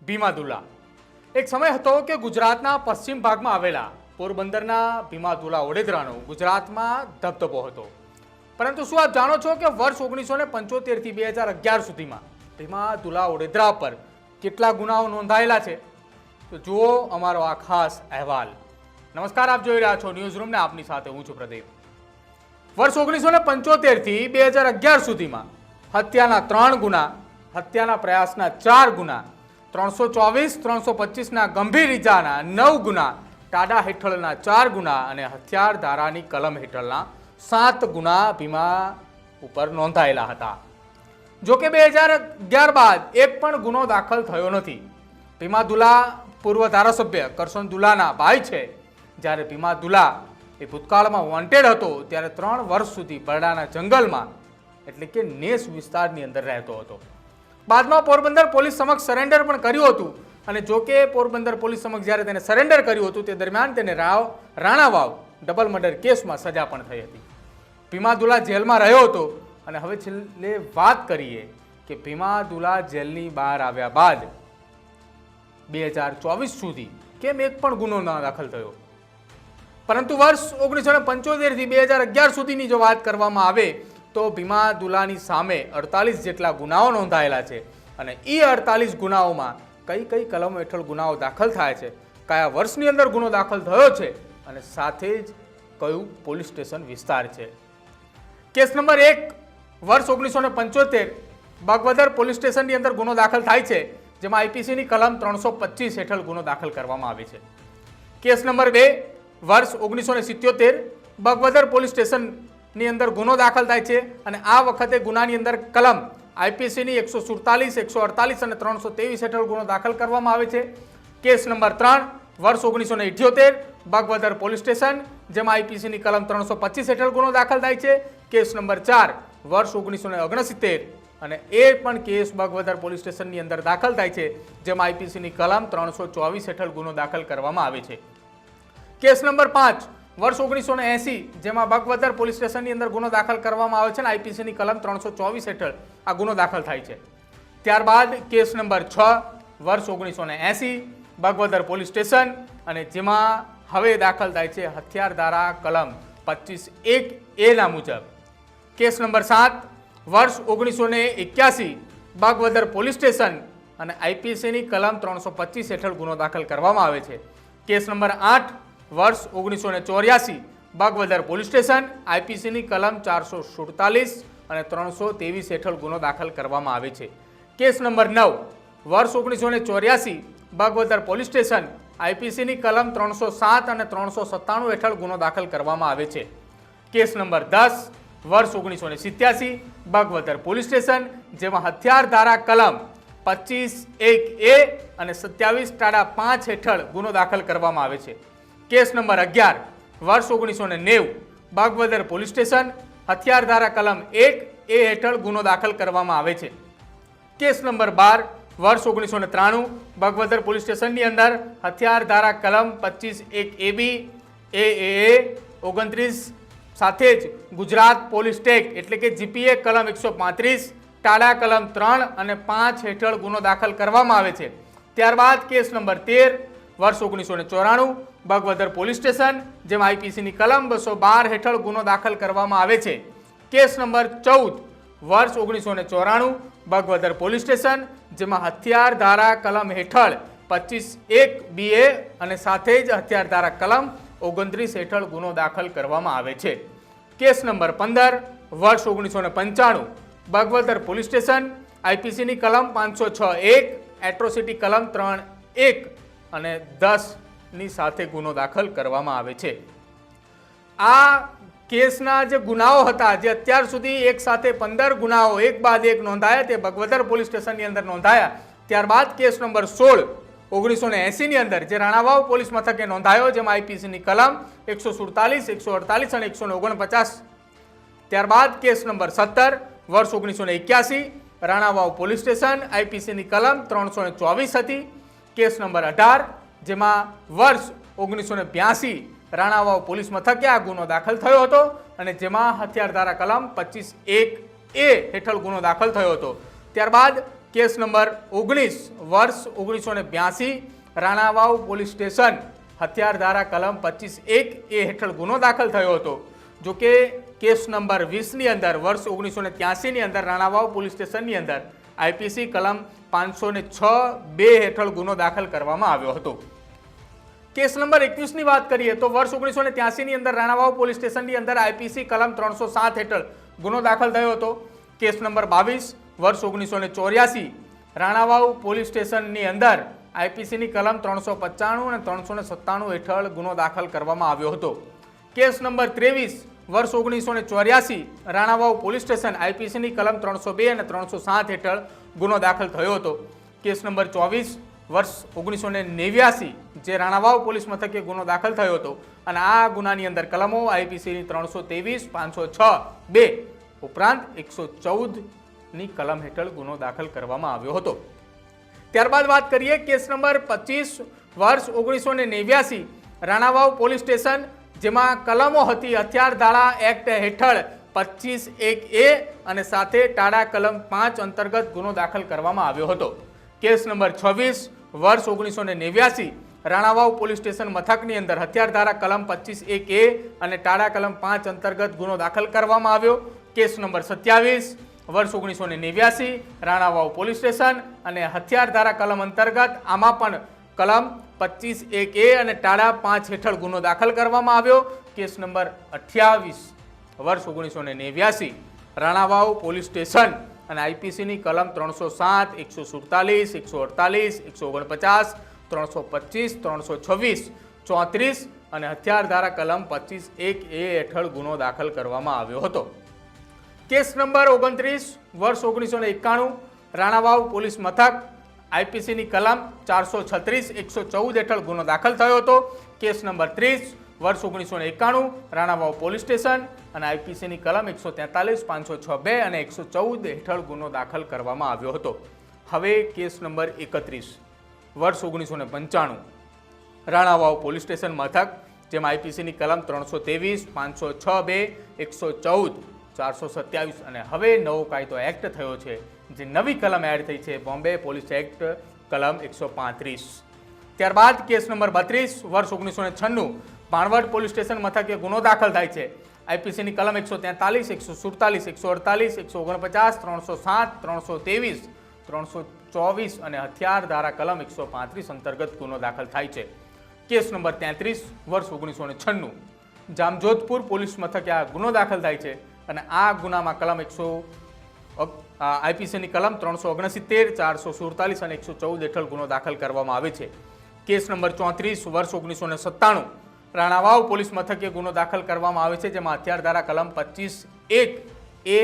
ભીમાદુલા એક સમય હતો કે ગુજરાતના પશ્ચિમ ભાગમાં આવેલા પોરબંદરના ભીમાદુલા વડોદરાનો ગુજરાતમાં ધબધબો હતો। પરંતુ શું આપ જાણો છો કે વર્ષ 1975 થી 2011 સુધીમાં ભીમાદુલા વડોદરા પર કેટલા ગુનાઓ નોંધાયેલા છે? તો જુઓ અમારો આ ખાસ અહેવાલ। નમસ્કાર, આપ જોઈ રહ્યા છો ન્યૂઝ રૂમ ને આપની સાથે હું છું પ્રદીપ। વર્ષ 1975 થી 2011 સુધીમાં હત્યાના 3 ગુના, હત્યાના પ્રયાસના 4 ગુના, 324, 325 ના ગંભીર ઇજાના 9 ગુના, ટાડા હેઠળના 4 ગુના અને હથિયાર ધારાની કલમ હેઠળના 7 ગુના ભીમા ઉપર નોંધાયેલા હતા। જો કે 2011 બાદ એક પણ ગુનો દાખલ થયો નથી। ભીમાદુલા પૂર્વ ધારાસભ્ય કરશન દુલાના ભાઈ છે। જ્યારે ભીમાદુલા એ ભૂતકાળમાં વોન્ટેડ હતો ત્યારે 3 વર્ષ સુધી બરડાના જંગલમાં એટલે કે નેસ વિસ્તારની અંદર રહેતો હતો। બાદમાં પોરબંદર પોલીસ સમક્ષ સરેન્ડર પણ કર્યું હતું અને જો કે પોરબંદર પોલીસ સમક્ષ જ્યારે તેને સરેન્ડર કર્યું હતું તે દરમિયાન તેને રાણાવાવ ડબલ મર્ડર કેસમાં સજા પણ થઈ હતી। ભીમાદુલા જેલમાં રહ્યો હતો અને હવે છેલ્લે વાત કરીએ કે ભીમાદુલા જેલની બહાર આવ્યા બાદ 2024 સુધી કેમ એક પણ ગુનો ન દાખલ થયો? પરંતુ વર્ષ 1975 થી 2011 સુધીની જો વાત કરવામાં આવે તો ભીમાદુલાની સામે 48 જેટલા ગુનાઓ નોંધાયેલા છે અને એ 48 ગુનાઓમાં કઈ કઈ કલમો હેઠળ ગુનાઓ દાખલ થાય છે, કયા વર્ષની અંદર ગુનો દાખલ થયો છે અને સાથે જ કયું પોલીસ સ્ટેશન વિસ્તાર છે। કેસ નંબર 1 વર્ષ 1975 બાગવદર પોલીસ સ્ટેશનની અંદર ગુનો દાખલ થાય છે, જેમાં આઈપીસીની કલમ 325 હેઠળ ગુનો દાખલ કરવામાં આવે છે। કેસ નંબર 2 વર્ષ 1977 બાગવદર પોલીસ સ્ટેશનની અંદર ગુનો દાખલ થાય છે અને આ વખતે ગુનાની અંદર કલમ આઈપીસીની 147, 148 અને 323 હેઠળ ગુનો દાખલ કરવામાં આવે છે। કેસ નંબર 3 વર્ષ 1978 બાગવદર પોલીસ સ્ટેશન, જેમાં આઈપીસીની કલમ 325 હેઠળ ગુનો દાખલ થાય છે। કેસ નંબર 4 વર્ષ 1969 અને એ પણ કેસ બાગવદર પોલીસ સ્ટેશનની અંદર દાખલ થાય છે, જેમાં આઈપીસીની કલમ 324 હેઠળ ગુનો દાખલ કરવામાં આવે છે। કેસ નંબર 5 વર્ષ 1980 જેમાં બાગવદર પોલીસ સ્ટેશનની અંદર ગુનો દાખલ કરવામાં આવે છે અને આઈપીસીની કલમ 324 હેઠળ આ ગુનો દાખલ થાય છે। ત્યારબાદ કેસ નંબર 6 વર્ષ 1980 બાગવદર પોલીસ સ્ટેશન અને જેમાં હવે દાખલ થાય છે હથિયાર ધારા કલમ 25(1)A ના મુજબ। કેસ નંબર 7 વર્ષ 1981 બાગવદર પોલીસ સ્ટેશન અને આઈપીસીની કલમ 325 હેઠળ ગુનો દાખલ કરવામાં આવે છે। કેસ નંબર 8 વર્ષ 1984 બાગવદર પોલીસ સ્ટેશન, આઈપીસીની કલમ 447 અને 323 હેઠળ ગુનો દાખલ કરવામાં આવે છે। કેસ નંબર 9 વર્ષ 1984 બાગવદર પોલીસ સ્ટેશન, આઈપીસીની કલમ 307 અને 397 હેઠળ ગુનો દાખલ કરવામાં આવે છે। કેસ નંબર 10 વર્ષ 1987 બાગવદર પોલીસ સ્ટેશન, જેમાં હથિયાર ધારા કલમ 25(1)A અને 27 ટાડા 5 હેઠળ ગુનો દાખલ કરવામાં આવે છે। કેસ નંબર 11 વર્ષ 1990 બાગવદર પોલીસ સ્ટેશન, હથિયાર ધારા કલમ 1A હેઠળ ગુનો દાખલ કરવામાં આવે છે। કેસ નંબર 12 વર્ષ 1993 બાગવદર પોલીસ સ્ટેશનની અંદર હથિયાર ધારા કલમ 25(1)AB, AAA 29 સાથે જ ગુજરાત પોલીસ ટેક્ટ એટલે કે જીપીએ કલમ 135, ટાડા કલમ 3 અને 5 હેઠળ ગુનો દાખલ કરવામાં આવે છે। ત્યારબાદ કેસ નંબર 13 વર્ષ 1994 બાગવદર પોલીસ સ્ટેશન, જેમાં આઈપીસીની કલમ 212 હેઠળ ગુનો દાખલ કરવામાં આવે છે। કેસ નંબર 14 વર્ષ 1994 બાગવદર પોલીસ સ્ટેશન, જેમાં હથિયાર ધારા કલમ હેઠળ 25(1)BA અને સાથે જ હથિયાર ધારા કલમ 29 હેઠળ ગુનો દાખલ કરવામાં આવે છે। કેસ નંબર 15 વર્ષ 1995 બાગવદર પોલીસ સ્ટેશન, આઈપીસીની કલમ 506(1), એટ્રોસિટી કલમ 3(1) અને 10ની સાથે ગુનો દાખલ કરવામાં આવે છે। આ કેસના જે ગુનાઓ હતા, જે અત્યાર સુધી એક સાથે 15 ગુનાઓ એક બાદ એક નોંધાયા, તે બાગવદર પોલીસ સ્ટેશનની અંદર નોંધાયા। ત્યારબાદ કેસ નંબર 16 1980ની અંદર જે રાણાવાવ પોલીસ મથકે નોંધાયો, જેમાં આઈપીસીની કલમ 147, 148 અને 149। ત્યારબાદ કેસ નંબર 17 વર્ષ 1981 રાણાવાવ પોલીસ સ્ટેશન, આઈપીસીની કલમ 324 હતી। કેસ નંબર 18 જેમાં વર્ષ 1982 રાણાવાવ પોલીસ મથકે આ ગુનો દાખલ થયો હતો અને જેમાં હથિયાર ધારા કલમ 25(1)A હેઠળ ગુનો દાખલ થયો હતો। ત્યારબાદ કેસ નંબર 19 વર્ષ 1982 રાણાવાવ પોલીસ સ્ટેશન હથિયાર ધારા કલમ 25(1) હેઠળ ગુનો દાખલ થયો હતો। જો કે કેસ નંબર 20ની અંદર વર્ષ 1983ની અંદર રાણાવાવ પોલીસ સ્ટેશનની અંદર આઈપીસી કલમ 506(2) હેઠળ ગુનો દાખલ કરવામાં આવ્યો હતો। કેસ નંબર 21ની વાત કરીએ તો વર્ષ 1983ની અંદર રાણાવાવ પોલીસ સ્ટેશનની અંદર આઈપીસી કલમ 307 હેઠળ ગુનો દાખલ થયો હતો। કેસ નંબર 22 વર્ષ 1984 રાણાવાવ પોલીસ સ્ટેશનની અંદર આઈપીસીની કલમ 395 અને 397 હેઠળ ગુનો દાખલ કરવામાં આવ્યો હતો। કેસ નંબર 23 વર્ષ 1984 રાણાવાવ પોલીસ સ્ટેશન આઈપીસીની કલમ 302 અને 307 હેઠળ ગુનો દાખલ થયો હતો। કેસ નંબર 24 વર્ષ 1989 જે રાણાવાવ પોલીસ મથકે ગુનો દાખલ થયો હતો અને આ ગુનાની અંદર કલમો આઈપીસીની 323, 506(2) ઉપરાંત 114ની કલમ હેઠળ ગુનો દાખલ કરવામાં આવ્યો હતો। ત્યારબાદ વાત કરીએ કેસ નંબર 25 વર્ષ 1989 રાણાવાવ પોલીસ સ્ટેશન જેમાં કલમો હતી હથિયાર ધારા એક્ટ હેઠળ 25(1)(a) અને સાથે ટાડા કલમ 5 અંતર્ગત ગુનો દાખલ કરવામાં આવ્યો હતો। કેસ નંબર 26 વર્ષ 1989 રાણાવાવ પોલીસ સ્ટેશન મથકની અંદર હથિયાર ધારા કલમ 25(1)(a) અને ટાડા કલમ 5 અંતર્ગત ગુનો દાખલ કરવામાં આવ્યો। કેસ નંબર 27 વર્ષ 1989 રાણાવાવ પોલીસ સ્ટેશન અને હથિયાર ધારા કલમ અંતર્ગત આમાં પણ કલમ 25(1)(a) અને ટાડા 5 હેઠળ ગુનો દાખલ કરવામાં આવ્યો। કેસ નંબર 28 વર્ષ 1989 રાણાવાવ પોલીસ સ્ટેશન અને આઈપીસીની કલમ 307, 147, 148, 149, 325, 326, 34 અને હથિયાર ધારા કલમ 25(1)(a) હેઠળ ગુનો દાખલ કરવામાં આવ્યો હતો। કેસ નંબર 29 વર્ષ 1991 રાણાવાવ પોલીસ મથક આઈપીસીની કલમ 436, 114 હેઠળ ગુનો દાખલ થયો હતો। કેસ નંબર 30 વર્ષ 1991 રાણાવાવ પોલીસ સ્ટેશન અને આઈપીસીની કલમ 143, 506(2) અને 114 હેઠળ ગુનો દાખલ કરવામાં આવ્યો હતો। હવે કેસ નંબર 31 વર્ષ 1995 રાણાવાવ પોલીસ સ્ટેશન મથક જેમાં આઈપીસીની કલમ 323, 506(2), 114, 427 અને હવે નવો કાયદો એક્ટ થયો છે જે નવી કલમ એડ થઈ છે બોમ્બે પોલીસ એક્ટ કલમ 135। ત્યારબાદ કેસ નંબર 32 વર્ષ 1996 ભાણવડ પોલીસ સ્ટેશન મથકે ગુનો દાખલ થાય છે આઈપીસીની કલમ 143, 147, 148, 149, 307, 323, 324 અને હથિયાર ધારા કલમ 135 અંતર્ગત ગુનો દાખલ થાય છે। કેસ નંબર 33 વર્ષ 1996 જામજોધપુર પોલીસ મથકે આ ગુનો દાખલ થાય છે અને આ ગુનામાં કલમ આઈપીસીની કલમ 369, 447 અને 114 હેઠળ ગુનો દાખલ કરવામાં આવે છે। કેસ નંબર 34 વર્ષ 1997 રાણાવાવ પોલીસ મથકે ગુનો દાખલ કરવામાં આવે છે જેમાં હથિયાર ધારા કલમ 25(1)(a)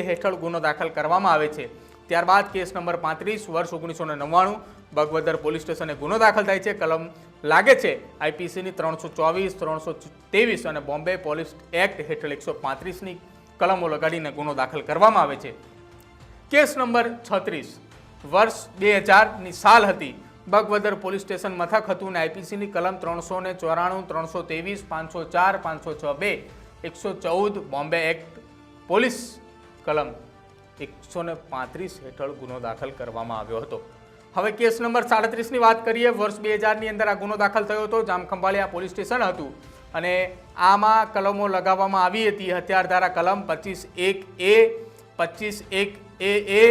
હેઠળ ગુનો દાખલ કરવામાં આવે છે। ત્યારબાદ કેસ નંબર 35 વર્ષ 1999 બગવદર પોલીસ સ્ટેશને ગુનો દાખલ થાય છે કલમ લાગે છે આઈપીસીની 324, 323 અને બોમ્બે પોલીસ એક્ટ હેઠળ 135ની કલમો લગાડીને ગુનો દાખલ કરવામાં આવે છે। કેસ નંબર 36 વર્ષ 2000ની સાલ હતી બગવદર પોલીસ સ્ટેશન મથક હતું અને આઈપીસીની કલમ 394, 323, 504, 506(2), 114 બોમ્બે એક્ટ પોલીસ કલમ 135 હેઠળ ગુનો દાખલ કરવામાં આવ્યો હતો। હવે કેસ નંબર 37ની વાત કરીએ વર્ષ 2000ની અંદર આ ગુનો દાખલ થયો હતો જામખંભાળિયા પોલીસ સ્ટેશન હતું અને આમાં કલમો લગાવવામાં આવી હતી હથિયાર ધારા કલમ 25(1)(a), 25(1)(a)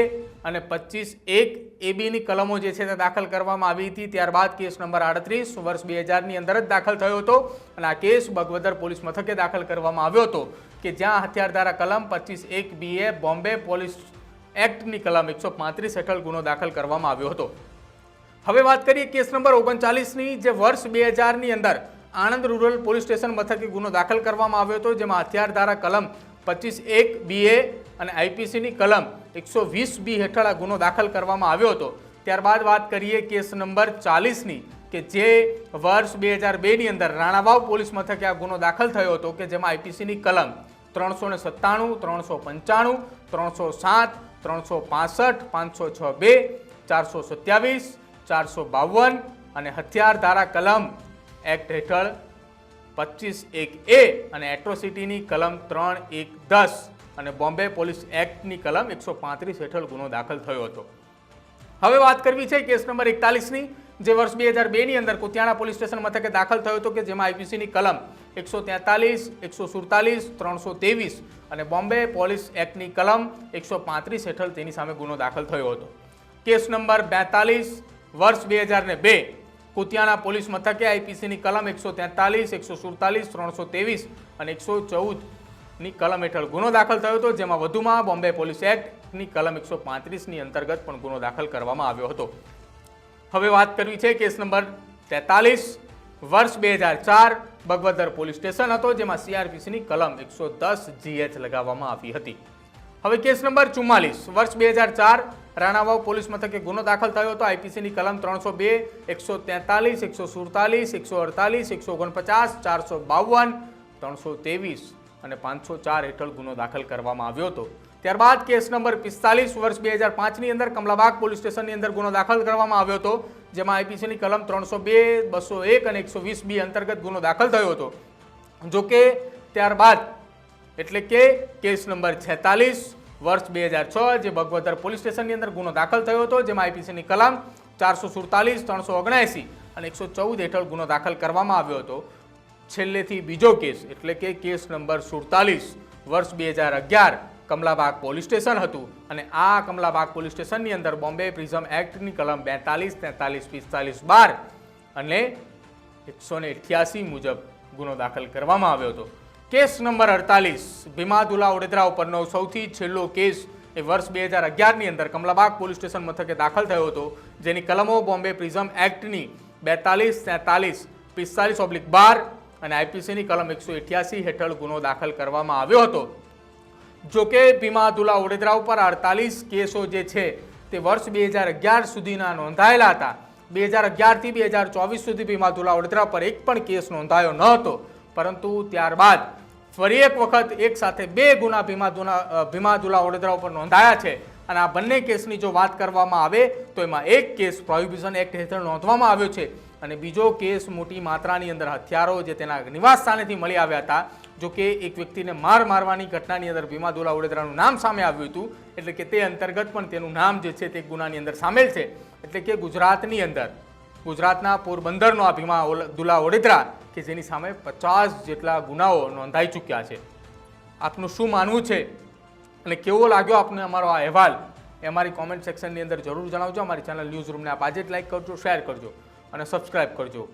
અને 25(1)(ab)ની કલમો જે છે તે દાખલ કરવામાં આવી હતી। ત્યારબાદ કેસ નંબર 38 વર્ષ 2000ની અંદર જ દાખલ થયો હતો અને આ કેસ બગવદર પોલીસ મથકે દાખલ કરવામાં આવ્યો હતો કે જ્યાં હથિયાર ધારા કલમ 25(1)(b) બોમ્બે પોલીસ એક્ટની કલમ 135 હેઠળ ગુનો દાખલ કરવામાં આવ્યો હતો। હવે વાત કરીએ કેસ નંબર 39ની જે વર્ષ 2000ની અંદર આણંદ રૂરલ પોલીસ સ્ટેશન મથકે ગુનો દાખલ કરવામાં આવ્યો હતો જેમાં હથિયાર ધારા કલમ 25(1)(b) અને આઈપીસીની કલમ 120(b) હેઠળ આ ગુનો દાખલ કરવામાં આવ્યો હતો। ત્યારબાદ વાત કરીએ કેસ નંબર 40ની કે જે વર્ષ 2002ની અંદર રાણાવાવ પોલીસ મથકે આ ગુનો દાખલ થયો હતો કે જેમાં આઈપીસીની કલમ 397, 395, 307, 365, 506(2), 427, 452 અને હથિયાર ધારા કલમ એક્ટ હેઠળ 25(1)(a) અને એટ્રોસિટીની કલમ 3(1)(10) અને બોમ્બે પોલીસ એક્ટની કલમ 135 હેઠળ ગુનો દાખલ થયો હતો। હવે વાત કરવી છે કેસ નંબર 41ની, જે વર્ષ 2002ની અંદર કુતિયાણા પોલીસ સ્ટેશન મથકે દાખલ થયો હતો કે જેમાં આઈપીસીની કલમ 143, 147, 323 અને બોમ્બે પોલીસ એક્ટની કલમ 135 હેઠળ તેની સામે ગુનો દાખલ થયો હતો. કેસ નંબર 42 વર્ષ 2002 કુતિયાણા પોલીસ મથકે આઈપીસીની કલમ 143, 147, 323 અને 114ની કલમ હેઠળ ગુનો દાખલ થયો હતો, જેમાં વધુમાં બોમ્બે પોલીસ એક્ટની કલમ 135ની અંતર્ગત પણ ગુનો દાખલ કરવામાં આવ્યો હતો. હવે વાત કરવી છે કેસ નંબર 43 વર્ષ 2004 બગવદર પોલીસ સ્ટેશન હતો, જેમાં સીઆરપીસીની કલમ 110 GH લગાવવામાં આવી હતી. હવે કેસ નંબર 44 વર્ષ 2004 રાણાવાવ પોલીસ મથકે ગુનો દાખલ થયો હતો. આઈપીસીની કલમ 302, 143, 147, 148, 149, 452, 323 અને 504 હેઠળ ગુનો દાખલ કરવામાં આવ્યો હતો. ત્યારબાદ કેસ નંબર 45 વર્ષ 2005ની અંદર કમલાબાગ પોલીસ સ્ટેશનની અંદર ગુનો દાખલ કરવામાં આવ્યો હતો, જેમાં આઈપીસીની કલમ 302, 201 અને 120B અંતર્ગત ગુનો દાખલ થયો હતો. જોકે ત્યારબાદ એટલે કે કેસ નંબર 46 વર્ષ 2006 જે બગવદર પોલીસ સ્ટેશનની અંદર ગુનો દાખલ થયો હતો, જેમાં આઈપીસીની કલમ 447, 379 અને 114 હેઠળ ગુનો દાખલ કરવામાં આવ્યો હતો. છેલ્લેથી બીજો કેસ એટલે કે કેસ નંબર 47 વર્ષ 2011 કમલાબાગ પોલીસ સ્ટેશન હતું અને આ કમલાબાગ પોલીસ સ્ટેશનની અંદર બોમ્બે પ્રિઝમ એક્ટની કલમ 42, 43, 45, 12 અને 188 મુજબ ગુનો દાખલ કરવામાં આવ્યો હતો. કેસ નંબર 48 ભીમાદુલા ઓડેદરા ઉપરનો સૌથી છેલ્લો કેસ એ વર્ષ 2011ની અંદર કમલાબાગ પોલીસ સ્ટેશન મથકે દાખલ થયો હતો, જેની કલમો બોમ્બે પ્રિઝમ એક્ટની 42, 43, 45/12 અને આઈપીસીની કલમ 188 હેઠળ ગુનો દાખલ કરવામાં આવ્યો હતો. જોકે ભીમાદુલા ઓડેદરા ઉપર 48 કેસો જે છે તે વર્ષ 2011 સુધીના નોંધાયેલા હતા. 2011થી 2024 સુધી ભીમાદુલા ઓડેદરા પર એક પણ કેસ નોંધાયો ન હતો, પરંતુ ત્યારબાદ ફરી એક વખત એક સાથે બે ગુના ભીમાદુલા ઓડેદરા ઉપર નોંધાયા છે અને આ બંને કેસની જો વાત કરવામાં આવે તો એમાં એક કેસ પ્રોહિબિશન એક્ટ હેઠળ નોંધવામાં આવ્યો છે અને બીજો કેસ મોટી માત્રાની અંદર હથિયારો જે તેના નિવાસ સ્થાનેથી મળી આવ્યા હતા. જો કે એક વ્યક્તિને મારવાની ઘટનાની અંદર ભીમાદુલા ઓડેદરાનું નામ સામે આવ્યું હતું, એટલે કે તે અંતર્ગત પણ તેનું નામ જે છે તે ગુનાની અંદર સામેલ છે. એટલે કે ગુજરાતની અંદર ગુજરાતના પોરબંદરનો આ ભીમાદુલા ઓડેદરા કે જેની સામે 50 જેટલા ગુનાઓ નોંધાઈ ચૂક્યા છે. આપનું શું માનવું છે અને કેવો લાગ્યો આપને અમારો આ અહેવાલ એ અમારી કોમેન્ટ સેક્શનની અંદર જરૂર જણાવજો. અમારી ચેનલ ન્યૂઝ રૂમને આપ આજે જ લાઈક કરજો, શેર કરજો અને સબસ્ક્રાઈબ કરજો.